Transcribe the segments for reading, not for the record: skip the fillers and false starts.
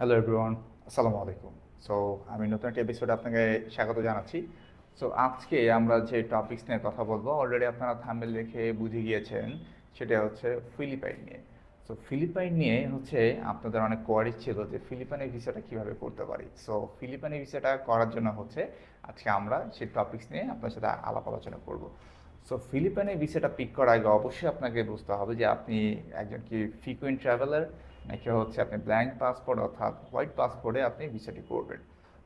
Hello everyone, আসসালামু আলাইকুম। So আমি নতুন একটা এপিসোডে আপনাকে স্বাগত জানাচ্ছি। সো আজকে আমরা যে টপিকস নিয়ে কথা বলবো অলরেডি আপনারা থাম্বনেল দেখে বুঝে গিয়েছেন, সেটা হচ্ছে ফিলিপাইন নিয়ে। সো ফিলিপাইন নিয়ে হচ্ছে আপনাদের অনেক কোয়ারি ছিল যে ফিলিপাইনের ভিসাটা কীভাবে করতে পারি। সো ফিলিপাইনের ভিসাটা করার জন্য হচ্ছে আজকে আমরা সেই টপিকস নিয়ে আপনার সাথে আলাপ আলোচনা করব। সো ফিলিপাইনের ভিসাটা পিক করার আগে অবশ্যই আপনাকে বুঝতে হবে যে আপনি একজন কি ফ্রিকুয়েন্ট ট্রাভেলার নাকি হচ্ছে আপনি ব্ল্যাঙ্ক পাসপোর্ট অর্থাৎ হোয়াইট পাসপোর্টে আপনি ভিসাটি করবেন।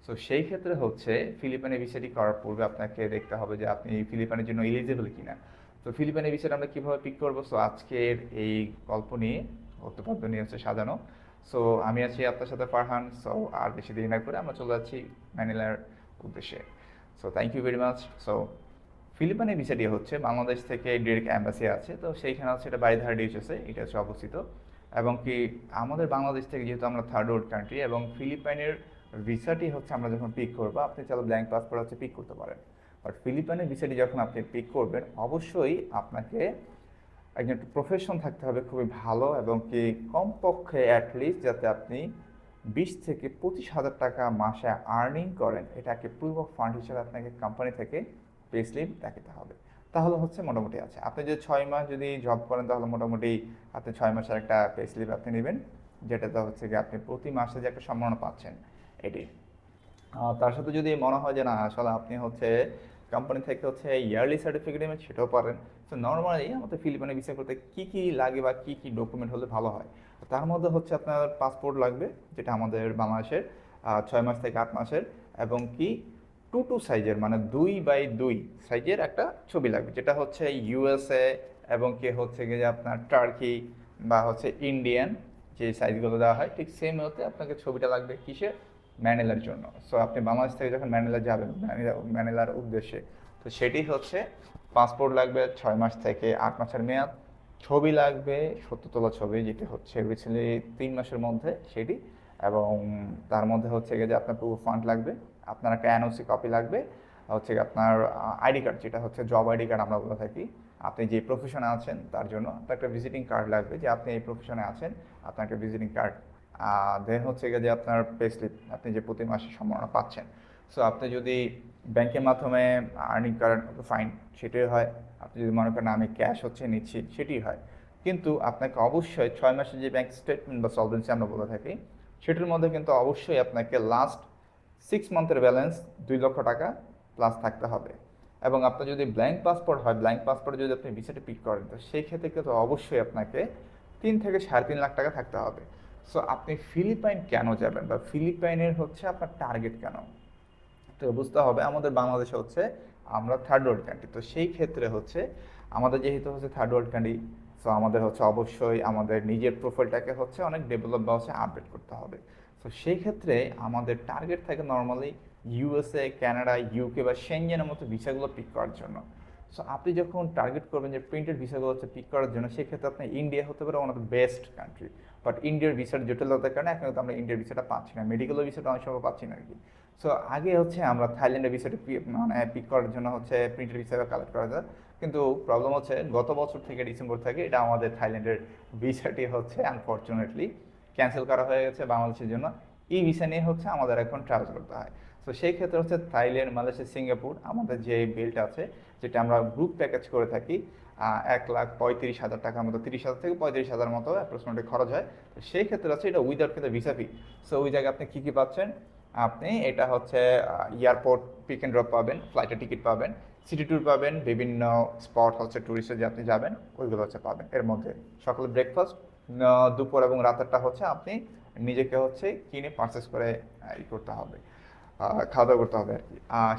সো সেই ক্ষেত্রে হচ্ছে ফিলিপাইনে ভিসাটি করার পূর্বে আপনাকে দেখতে হবে যে আপনি ফিলিপাইনের জন্য এলিজিবল কিনা। তো ফিলিপাইনের ভিসাটা আমরা কীভাবে পিক করবো, সো আজকের এই গল্প নিয়ে গল্পপদ্য নিয়ে হচ্ছে সাজানো। সো আমি আছি আপনার সাথে ফারহান। সো আর বেশি দেরি না করে আমরা চলে যাচ্ছি ম্যানিলার উদ্দেশ্যে। So thank you very much. So ফিলিপাইনের ভিসাটি হচ্ছে বাংলাদেশ থেকে ডিরেক্ট অ্যাম্বাসি আছে, তো সেইখানে হচ্ছে এটা বাইধারা ডিউচেসে এটা হচ্ছে অবস্থিত। এবং কি আমাদের বাংলাদেশ থেকে যেহেতু আমরা থার্ড ওয়ার্ল্ড কান্ট্রি এবং ফিলিপাইনের ভিসাটি হচ্ছে আমরা যখন পিক করবো, আপনি চাইলে ব্ল্যাঙ্ক পাসপোর্ট হচ্ছে পিক করতে পারেন। বাট ফিলিপাইনের ভিসাটি যখন আপনি পিক করবেন অবশ্যই আপনাকে একজন প্রফেশন থাকতে হবে খুবই ভালো, এবং কি কমপক্ষে অ্যাটলিস্ট যাতে আপনি 20 থেকে 25 হাজার টাকা মাসে আর্নিং করেন, এটাকে প্রুফ অফ ফান্ড হিসেবে আপনাকে কোম্পানি থেকে পে স্লিপ দেখাতে হবে। তাহলে হচ্ছে মোটামুটি আছে। আপনি যদি 6 মাস যদি জব করেন তাহলে মোটামুটি আপনি 6 মাসের একটা পে স্লিপ আপনি নেবেন, যেটাতে হচ্ছে কি আপনি প্রতি মাসে যে একটা সম্মাননা পাচ্ছেন এটি। তার সাথে যদি মনে হয় যে না আসলে আপনি হচ্ছে কোম্পানি থেকে হচ্ছে ইয়ারলি সার্টিফিকেট নেবেন, সেটাও পারেন। তো নর্মালি আমাদের ফিলিপাইনে ভিসা করতে কী কী লাগে বা কী কী ডকুমেন্ট হলে ভালো হয়, তার মধ্যে হচ্ছে আপনার পাসপোর্ট লাগবে, যেটা আমাদের বাংলাদেশের 6 মাস থেকে 8 মাসের, এবং কি 2:2 সাইজের মানে 2x2 সাইজের একটা ছবি লাগবে, যেটা হচ্ছে ইউএসএ এবং কি হচ্ছে গিয়ে যে আপনার টার্কি বা হচ্ছে ইন্ডিয়ান যে সাইজগুলো দেওয়া হয় ঠিক সেম হতে আপনাকে ছবিটা লাগবে কিসের, ম্যানিলার জন্য। সো আপনি বাংলাদেশ থেকে যখন ম্যানিলা যাবেন ম্যানিলার উদ্দেশ্যে, তো সেটি হচ্ছে পাসপোর্ট লাগবে 6 মাস থেকে 8 মাসের মেয়াদ, ছবি লাগবে 70 তোলা ছবি, যেটি হচ্ছে রিসেন্টলি 3 মাসের মধ্যে সেটি, এবং তার মধ্যে হচ্ছে গিয়ে যে আপনার প্রুফ ফান্ড লাগবে, আপনার একটা এনওসি কপি লাগবে, হচ্ছে আপনার আইডি কার্ড যেটা হচ্ছে জব আইডি কার্ড আমরা বলে থাকি, আপনি যে প্রফেশনে আছেন তার জন্য আপনার একটা ভিজিটিং কার্ড লাগবে, যে আপনি এই প্রফেশনে আছেন আপনার একটা ভিজিটিং কার্ড। দেন হচ্ছে গিয়ে যে আপনার পে স্লিপ, আপনি যে প্রতি মাসে সম্মাননা পাচ্ছেন। সো আপনি যদি ব্যাংকের মাধ্যমে আর্নিং করেন ফাইন, সেটাই হয়। আপনি যদি মনে করেন আমি ক্যাশ হচ্ছে নিচ্ছি, সেটি হয়। কিন্তু আপনাকে অবশ্যই 6 মাসের যে ব্যাংক স্টেটমেন্ট বা সলভেন্সি আমরা বলে থাকি, সেটার মধ্যে কিন্তু অবশ্যই আপনাকে লাস্ট 6 মান্থের ব্যালেন্স 2 লক্ষ টাকা প্লাস থাকতে হবে। এবং আপনার যদি ব্ল্যাঙ্ক পাসপোর্ট হয়, ব্ল্যাঙ্ক পাসপোর্টে যদি আপনি ভিসাটা পিক করেন, তো সেই ক্ষেত্রে কিন্তু অবশ্যই আপনাকে 3 থেকে 3.5 লাখ টাকা থাকতে হবে। সো আপনি ফিলিপাইন কেন যাবেন বা ফিলিপাইনের হচ্ছে আপনার টার্গেট কেন, তো বুঝতে হবে আমাদের বাংলাদেশে হচ্ছে আমরা থার্ড ওয়ার্ল্ড কান্ট্রি, তো সেই ক্ষেত্রে হচ্ছে আমাদের যেহেতু হচ্ছে থার্ড ওয়ার্ল্ড কান্ট্রি, সো আমাদের হচ্ছে অবশ্যই আমাদের নিজের প্রোফাইলটাকে হচ্ছে অনেক ডেভেলপ বা হচ্ছে আপডেট করতে হবে। তো সেই ক্ষেত্রে আমাদের টার্গেট থাকে নর্মালি ইউএসএ, কানাডা, ইউকে বা সেনজেনের মতো ভিসাগুলো পিক করার জন্য। সো আপনি যখন টার্গেট করবেন যে প্রিন্টেড ভিসাগুলো হচ্ছে পিক করার জন্য, সেক্ষেত্রে আপনার ইন্ডিয়া হতে পারে one of the best country. But ইন্ডিয়ার ভিসার জটিলতার কারণে এখন কিন্তু আমরা ইন্ডিয়ার ভিসাটা পাচ্ছি না, মেডিকেলের ভিসাটা অনেক সময় পাচ্ছি না আর কি। সো আগে হচ্ছে আমরা থাইল্যান্ডের ভিসাটা মানে পিক করার জন্য হচ্ছে প্রিন্টেড ভিসা কালেক্ট করা যায়, কিন্তু প্রবলেম হচ্ছে গত বছর থেকে ডিসেম্বর থেকে এটা আমাদের থাইল্যান্ডের ভিসাটি হচ্ছে আনফর্চুনেটলি ক্যান্সেল করা হয়ে গেছে বাংলাদেশের জন্য। এই ভিসা নিয়ে হচ্ছে আমাদের এখন ট্রাভেল করতে হয়। তো সেই ক্ষেত্রে হচ্ছে থাইল্যান্ড, মালয়েশিয়া, সিঙ্গাপুর আমাদের যে বিলটা আছে, যেটা আমরা গ্রুপ প্যাকেজ করে থাকি, 1,35,000 টাকার মতো, 30,000 থেকে 35,000 মতো অ্যাপ্রক্সিমেটলি খরচ হয়। তো সেই ক্ষেত্রে হচ্ছে এটা উইদাউট কিন্তু ভিসা ফি। সো ওই জায়গায় আপনি কী কী পাচ্ছেন, আপনি এটা হচ্ছে এয়ারপোর্ট পিক অ্যান্ড ড্রপ পাবেন, ফ্লাইটের টিকিট পাবেন, সিটি ট্যুর পাবেন, বিভিন্ন স্পট হচ্ছে ট্যুরিস্টে যে আপনি যাবেন ওইগুলো হচ্ছে পাবেন। এর মধ্যে সকালে ব্রেকফাস্ট, দুপুর এবং রাতেরটা হচ্ছে আপনি নিজেকে হচ্ছে কিনে পারচেস করে করতে হবে, খাওয়া দাওয়া করতে হবে আর কি।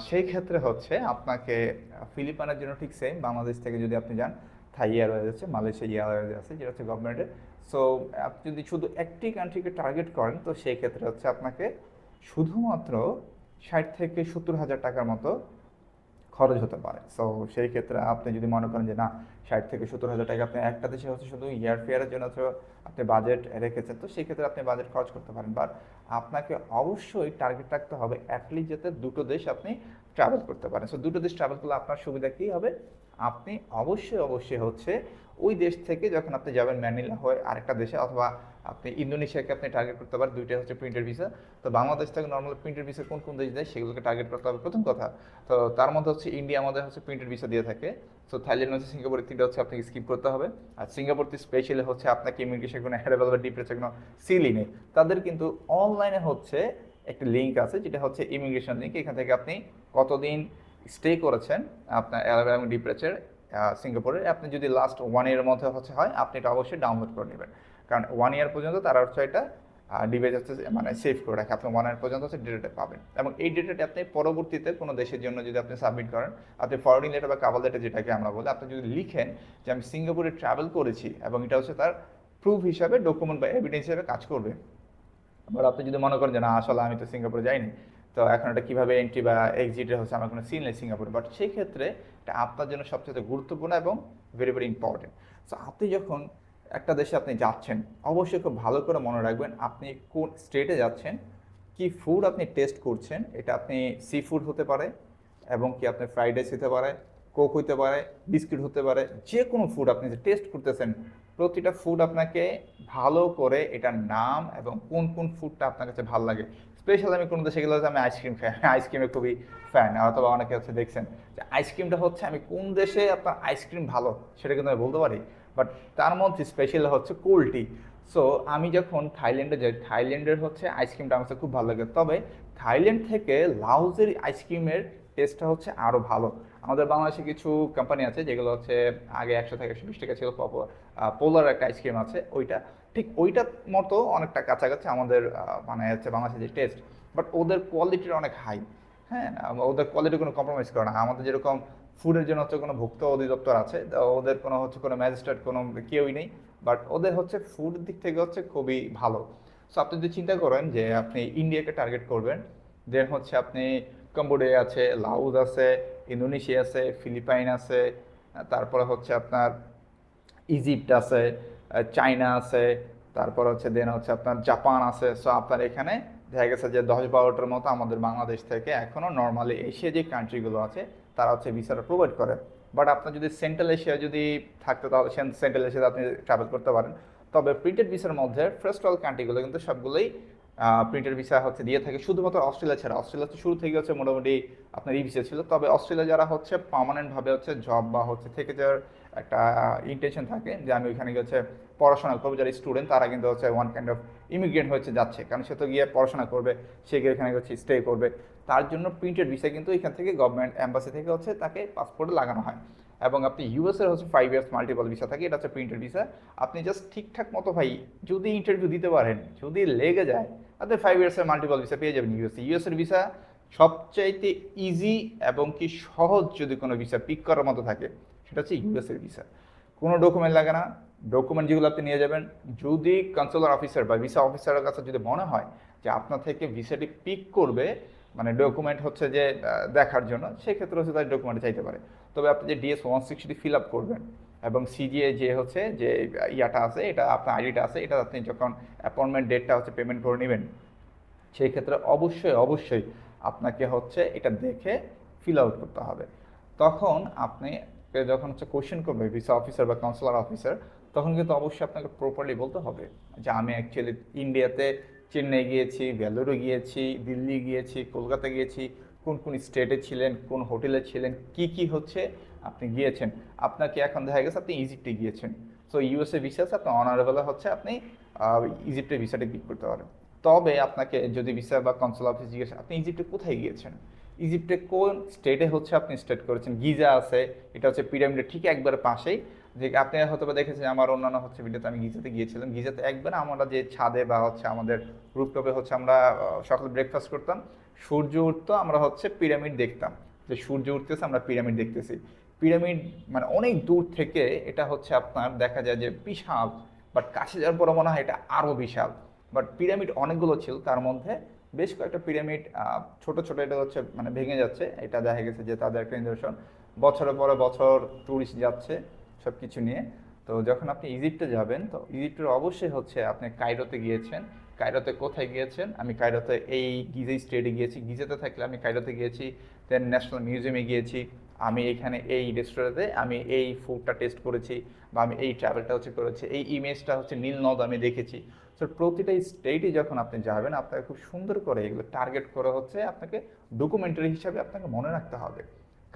সেই ক্ষেত্রে হচ্ছে আপনাকে ফিলিপাইনের জন্য ঠিক সেম, বাংলাদেশ থেকে যদি আপনি যান থাই এয়ারওয়েজ আছে, মালয়েশিয়া এয়ারওয়েজ আছে যেটা হচ্ছে গভর্নমেন্টের। সো আপনি যদি শুধু একটি কান্ট্রিকে টার্গেট করেন, তো সেই ক্ষেত্রে হচ্ছে আপনাকে শুধুমাত্র 60 থেকে 70 হাজার টাকার মতো খরচ হতে পারে। সো সেই ক্ষেত্রে আপনি যদি মনে করেন যে না 60 থেকে 70 হাজার টাকা আপনি একটা দেশে হচ্ছে শুধু এয়ার ফেয়ারের জন্য হচ্ছে আপনি বাজেট রেখেছেন, তো সেই ক্ষেত্রে আপনি বাজেট খরচ করতে পারেন। বাট আপনাকে অবশ্যই টার্গেট রাখতে হবে অ্যাটলিস্ট যাতে দুটো দেশ আপনি ট্রাভেল করতে পারেন। সো দুটো দেশ ট্রাভেল করলে আপনার সুবিধা কী হবে, আপনি অবশ্যই হচ্ছে ওই দেশ থেকে যখন আপনি যাবেন ম্যানিলা হয়ে আরেকটা দেশে, অথবা আপনি ইন্দোনেশিয়াকে আপনি টার্গেট করতে পারেন, দুইটা হচ্ছে প্রিন্টেড ভিসা। তো বাংলাদেশ থেকে নর্মাল প্রিন্টেড ভিসা কোন কোন দেশ দেয় সেগুলোকে টার্গেট করতে হবে প্রথম কথা। তো তার মধ্যে হচ্ছে ইন্ডিয়া আমাদের হচ্ছে প্রিন্টেড ভিসা দিয়ে থাকে। সো থাইল্যান্ড হচ্ছে, সিঙ্গাপুরের তিনটা হচ্ছে আপনাকে স্কিপ করতে হবে। আর সিঙ্গাপুরতে স্পেশালি হচ্ছে আপনাকে ইমিগ্রেশন কোনো হ্যাডেবল বা ডিপ্রেসে কোনো সিলই নেই। তাদের কিন্তু অনলাইনে হচ্ছে একটা লিঙ্ক আছে যেটা হচ্ছে ইমিগ্রেশন লিঙ্ক। এখান থেকে আপনি কতদিন স্টে করেছেন আপনার অ্যালাবা এবং ডিপ্রেচের সিঙ্গাপুরে, আপনি যদি লাস্ট 1 ইয়ারের মধ্যে হচ্ছে হয় আপনি এটা অবশ্যই ডাউনলোড করে নেবেন। কারণ 1 ইয়ার পর্যন্ত তারা হচ্ছে এটা ডিভাইস হচ্ছে মানে সেভ করে রাখে, আপনি 1 ইয়ার পর্যন্ত হচ্ছে ডেটাটা পাবেন। এবং এই ডেটাটা আপনি পরবর্তীতে কোনো দেশের জন্য যদি আপনি সাবমিট করেন, আপনি ফরওয়ার্ডিং লেটার বা কাভার লেটার যেটাকে আমরা বলি, আপনি যদি লিখেন যে আমি সিঙ্গাপুরে ট্রাভেল করেছি এবং এটা হচ্ছে তার প্রুফ হিসাবে, ডকুমেন্ট বা এভিডেন্স হিসাবে কাজ করবে। আবার আপনি যদি মনে করেন যে না আসলে আমি তো সিঙ্গাপুরে যাইনি, তো এখন এটা কীভাবে এন্ট্রি বা এক্সিটের হচ্ছে আমার কোনো সিন নেই সিঙ্গাপুরে, বাট সেই ক্ষেত্রে এটা আপনার জন্য সবচেয়ে গুরুত্বপূর্ণ এবং ভেরি ভেরি ইম্পর্টেন্ট। সো আপনি যখন একটা দেশে আপনি যাচ্ছেন, অবশ্যই খুব ভালো করে মনে রাখবেন আপনি কোন স্টেটে যাচ্ছেন, কি ফুড আপনি টেস্ট করছেন। এটা আপনি সি ফুড হতে পারে, এবং কি আপনি ফ্রাইড রাইস হতে পারে, কোক হতে পারে, বিস্কিট হতে পারে, যে কোনো ফুড আপনি যে টেস্ট করতেছেন, প্রতিটা ফুড আপনাকে ভালো করে এটার নাম এবং কোন কোন ফুডটা আপনার কাছে ভালো লাগে। স্পেশাল আমি কোনো দেশে গেলে হচ্ছে আমি আইসক্রিম খাই, আইসক্রিমের খুবই ফ্যান। অথবা অনেকে হচ্ছে দেখছেন যে আইসক্রিমটা হচ্ছে আমি কোন দেশে আপনার আইসক্রিম ভালো সেটা কিন্তু আমি বলতে পারি, বাট তার মধ্যে স্পেশাল হচ্ছে কোল্ড টি। সো আমি যখন থাইল্যান্ডে যাই, থাইল্যান্ডের হচ্ছে আইসক্রিমটা আমার কাছে খুব ভালো লাগে। তবে থাইল্যান্ড থেকে লাওজের আইসক্রিমের টেস্টটা হচ্ছে আরও ভালো। আমাদের বাংলাদেশে কিছু কোম্পানি আছে যেগুলো হচ্ছে আগে 100 থেকে 120 টাকা ছিল, পোলার একটা আইসক্রিম আছে, ওইটা ঠিক ওইটার মতো অনেকটা কাছাকাছি আমাদের মানে হচ্ছে বাংলাদেশের যে টেস্ট, বাট ওদের কোয়ালিটির অনেক হাই। হ্যাঁ, ওদের কোয়ালিটি কোনো কম্প্রোমাইজ করে না। আমাদের যেরকম ফুডের জন্য হচ্ছে কোনো ভোক্তা অধিদপ্তর আছে, ওদের কোনো হচ্ছে কোনো ম্যাজিস্ট্রেট কোনো কেউই নেই, বাট ওদের হচ্ছে ফুডের দিক থেকে হচ্ছে খুবই ভালো। সো আপনি যদি চিন্তা করেন যে আপনি ইন্ডিয়াকে টার্গেট করবেন, দেন হচ্ছে আপনি কম্বোডিয়া আছে, লাওস আছে, ইন্দোনেশিয়া আছে, ফিলিপাইন আছে, তারপরে হচ্ছে আপনার ইজিপ্ট আছে, চায়না আছে, তারপর হচ্ছে দেন হচ্ছে আপনার জাপান আছে। সো আপনার এখানে দেখা গেছে যে 10-12টার মতো আমাদের বাংলাদেশ থেকে এখনও নর্মালি এশিয়া যে কান্ট্রিগুলো আছে তারা হচ্ছে ভিসাটা প্রোভাইড করে। বাট আপনার যদি সেন্ট্রাল এশিয়া যদি থাকতো তাহলে সেন্ট্রাল এশিয়াতে আপনি ট্রাভেল করতে পারেন। তবে প্রিন্টেড ভিসার মধ্যে ফার্স্ট ওয়ার্ল্ড কান্ট্রিগুলো কিন্তু সবগুলোই প্রিন্টেড ভিসা হচ্ছে দিয়ে থাকে, শুধুমাত্র অস্ট্রেলিয়া ছাড়া। অস্ট্রেলিয়া তো শুরু থেকে হচ্ছে মোটামুটি আপনার ই ভিসা ছিল। তবে অস্ট্রেলিয়া যারা হচ্ছে পার্মানেন্টভাবে হচ্ছে জব বা হচ্ছে থেকে যাওয়ার একটা ইন্টেনশন থাকে যে আমি ওইখানে গিয়ে হচ্ছে পড়াশোনা করবো, যারা স্টুডেন্ট তারা কিন্তু হচ্ছে ওয়ান কাইন্ড অফ ইমিগ্রেন্ট হচ্ছে যাচ্ছে, কারণ সে তো গিয়ে পড়াশোনা করবে, সে গিয়ে এখানে হচ্ছে স্টে করবে। তার জন্য প্রিন্টেড ভিসা কিন্তু এখান থেকে গভর্নমেন্ট অ্যাম্বাসি থেকে হচ্ছে তাকে পাসপোর্টে লাগানো হয়। এবং আপনি ইউএসের হচ্ছে 5 ইয়ার্স মাল্টিপল ভিসা থাকে, এটা হচ্ছে প্রিন্টেড ভিসা। আপনি জাস্ট ঠিকঠাক মতো ভাই যদি ইন্টারভিউ দিতে পারেন, যদি লেগে যায়, আপনি 5 ইয়ার্সের মাল্টিপল ভিসা পেয়ে যাবেন ইউএসএ। ইউএসের ভিসা সবচাইতে ইজি এবং কি সহজ যদি কোনো ভিসা পিক করার মতো থাকে সেটা হচ্ছে ইউএসের ভিসা। কোনো ডকুমেন্ট লাগে না, ডকুমেন্ট যেগুলো আপনি নিয়ে যাবেন, যদি কনসুলার অফিসার বা ভিসা অফিসারের কাছে যদি মনে হয় যে আপনার থেকে ভিসাটি পিক করবে, মানে ডকুমেন্ট হচ্ছে যে দেখার জন্য, সেক্ষেত্রে হচ্ছে তার ডকুমেন্ট চাইতে পারে। তবে আপনি যে DS-160 ফিল আপ করবেন এবং সিজিএ যে হচ্ছে যে ইয়াটা আছে, এটা আপনার আইডিটা আছে, এটা আপনি যখন অ্যাপয়েন্টমেন্ট ডেটটা হচ্ছে পেমেন্ট করে নেবেন, সেই ক্ষেত্রে অবশ্যই অবশ্যই আপনাকে হচ্ছে এটা দেখে ফিল আউট করতে হবে। তখন আপনি যখন হচ্ছে কোশ্চেন করবে ভিসা অফিসার বা কাউন্সিলর অফিসার, তখন কিন্তু অবশ্যই আপনাকে প্রপারলি বলতে হবে যে আমি অ্যাকচুয়ালি ইন্ডিয়াতে চেন্নাই গিয়েছি, ভেলোরে গিয়েছি, দিল্লি গিয়েছি, কলকাতা গিয়েছি, কোন কোন স্টেটে ছিলেন, কোন হোটেলে ছিলেন, কি কি হচ্ছে আপনি গিয়েছেন। আপনাকে এখন দেখা গেছে আপনি ইজিপ্টে গিয়েছেন, সো ইউএসএ ভিসা আছে, আপনার অনারেবল হচ্ছে আপনি ইজিপ্টের ভিসাটা ক্লিক করতে পারেন। তবে আপনাকে যদি ভিসা বা কনসুলার অফিস জিজ্ঞেস আপনি ইজিপ্টে কোথায় গিয়েছেন, ইজিপ্টে কোন স্টেটে হচ্ছে আপনি স্টেট করেছেন, গিজা আছে, এটা হচ্ছে পিরামিডের ঠিক একবারে পাশেই। যে আপনি হয়তো বা দেখেছেন আমার অন্যান্য হচ্ছে ভিডিওতে আমি গিজাতে গিয়েছিলাম। গিজাতে একবার আমরা যে ছাদে বা হচ্ছে আমাদের রুফটপে হচ্ছে আমরা সকালে ব্রেকফাস্ট করতাম, সূর্য উঠতো, আমরা হচ্ছে পিরামিড দেখতাম, যে সূর্য উঠতেছে আমরা পিরামিড দেখতেছি। পিরামিড মানে অনেক দূর থেকে এটা হচ্ছে আপনার দেখা যায় যে বিশাল, বাট কাছে যাওয়ার পর মনে হয় এটা আরও বিশাল। বাট পিরামিড অনেকগুলো ছিল, তার মধ্যে বেশ কয়েকটা পিরামিড ছোট ছোট এটা হচ্ছে মানে ভেঙে যাচ্ছে, এটা দেখা গেছে যে তাদের একটা নিদর্শন। বছরের পরে বছর ট্যুরিস্ট যাচ্ছে সব কিছু নিয়ে। তো যখন আপনি ইজিপ্টে যাবেন, তো ইজিপ্টের অবশ্যই হচ্ছে আপনি কায়রোতে গিয়েছেন। কায়রোতে কোথায় গিয়েছেন? আমি কায়রোতে এই গিজা স্টেটে গিয়েছি। গিজাতে থাকলে আমি কায়রোতে গিয়েছি, দেন ন্যাশনাল মিউজিয়ামে গিয়েছি, আমি এখানে এই রেস্টুরেন্টে আমি এই ফুডটা টেস্ট করেছি, বা আমি এই ট্রাভেলটা হচ্ছে করেছি, এই ইমেজটা হচ্ছে নীল নদ আমি দেখেছি। সো প্রতিটা স্টেটে যখন আপনি যাবেন আপনাকে খুব সুন্দর করে এগুলো টার্গেট করে হচ্ছে আপনাকে ডকুমেন্টারি হিসাবে আপনাকে মনে রাখতে হবে।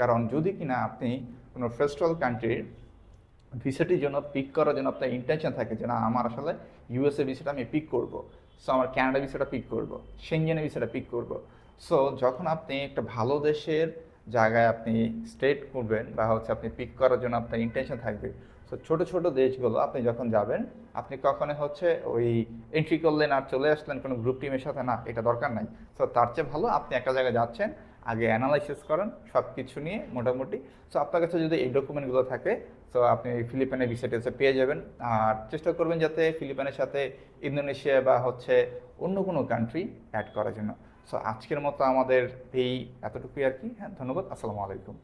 কারণ যদি কিনা আপনি কোনো ফার্স্ট ওয়ার্ল্ড কান্ট্রির ভিসাটির জন্য পিক করার জন্য আপনার ইন্টেনশন থাকে যে না আমার আসলে ইউএসএ ভিসাটা আমি পিক করব, সো আমার কানাডা ভিসাটা পিক করব, সেনজেনের ভিসাটা পিক করব। সো যখন আপনি একটা ভালো দেশের জায়গায় আপনি স্টেট করবেন বা হচ্ছে আপনি পিক করার জন্য আপনার ইন্টেনশন থাকবে, সো ছোটো ছোটো দেশগুলো আপনি যখন যাবেন আপনি কখনোই হচ্ছে ওই এন্ট্রি করলেন আর চলে আসলেন কোনো গ্রুপ টিমের সাথে, না, এটা দরকার নাই। সো তার চেয়ে ভালো আপনি একটা জায়গায় যাচ্ছেন, আগে অ্যানালাইসিস করেন সব কিছু নিয়ে মোটামুটি। সো আপনার কাছে যদি এই ডকুমেন্টগুলো থাকে, সো আপনি ফিলিপাইনের ভিসাটা পেয়ে যাবেন। আর চেষ্টা করবেন যাতে ফিলিপাইনের সাথে ইন্দোনেশিয়া বা হচ্ছে অন্য কোনো কান্ট্রি অ্যাড করার জন্য। সো আজকের মতো আমাদের এই এতটুকুই আর কি। হ্যাঁ, ধন্যবাদ। আসসালামু আলাইকুম।